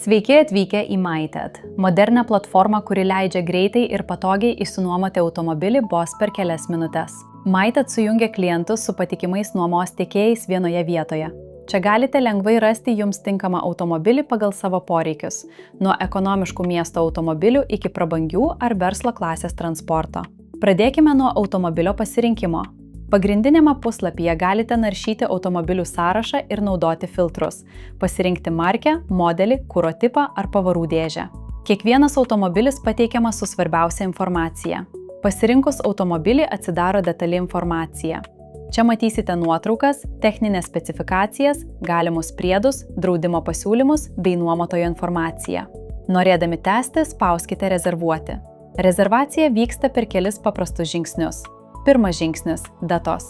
Sveiki atvykę į MyTed, modernią platformą, kuri leidžia greitai ir patogiai išsinuomoti automobilį vos per kelias minutes. MyTed sujungia klientus su patikimais nuomos tiekėjais vienoje vietoje. Čia galite lengvai rasti jums tinkamą automobilį pagal savo poreikius, nuo ekonomiškų miesto automobilių iki prabangių ar verslo klasės transporto. Pradėkime nuo automobilio pasirinkimo. Pagrindinėme puslapyje galite naršyti automobilių sąrašą ir naudoti filtrus, pasirinkti markę, modelį, kuro tipą ar pavarų dėžę. Kiekvienas automobilis pateikiamas su svarbiausia informacija. Pasirinkus automobilį atsidaro detali informacija. Čia matysite nuotraukas, techninės specifikacijas, galimus priedus, draudimo pasiūlymus bei nuomotojo informaciją. Norėdami tęsti, spauskite rezervuoti. Rezervacija vyksta per kelis paprastus žingsnius. Pirmas žingsnis – datos.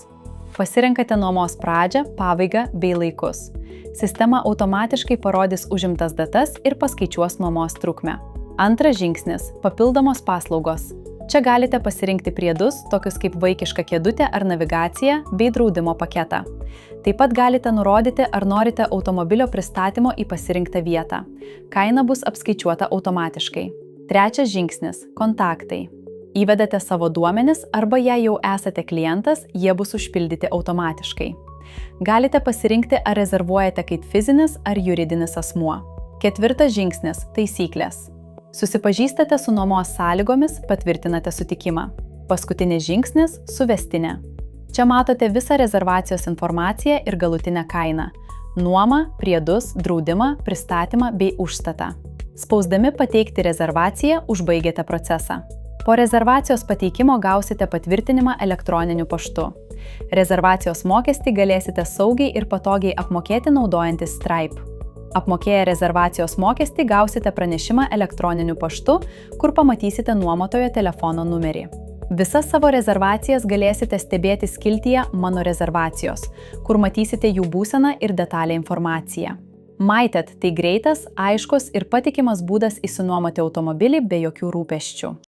Pasirenkate nuomos pradžią, pabaigą bei laikus. Sistema automatiškai parodys užimtas datas ir paskaičiuos nuomos trukmę. Antras žingsnis – papildomos paslaugos. Čia galite pasirinkti priedus, tokius kaip vaikiška kėdutė ar navigacija, bei draudimo paketą. Taip pat galite nurodyti, ar norite automobilio pristatymo į pasirinktą vietą. Kaina bus apskaičiuota automatiškai. Trečias žingsnis – kontaktai. Įvedate savo duomenis arba jei jau esate klientas, jie bus užpildyti automatiškai. Galite pasirinkti, ar rezervuojate kaip fizinis ar juridinis asmuo. Ketvirtas žingsnis – taisyklės. Susipažįstate su nuomos sąlygomis, patvirtinate sutikimą. Paskutinis žingsnis – suvestinė. Čia matote visą rezervacijos informaciją ir galutinę kainą – nuomą, priedus, draudimą, pristatymą bei užstatą. Spausdami pateikti rezervaciją užbaigiate procesą. Po rezervacijos pateikimo gausite patvirtinimą elektroniniu paštu. Rezervacijos mokestį galėsite saugiai ir patogiai apmokėti naudojantis Stripe. Apmokėję rezervacijos mokestį gausite pranešimą elektroniniu paštu, kur pamatysite nuomotojo telefono numerį. Visas savo rezervacijas galėsite stebėti skiltyje Mano rezervacijos, kur matysite jų būseną ir detalią informaciją. MyTed tai greitas, aiškus ir patikimas būdas išsinuomoti automobilį be jokių rūpesčių.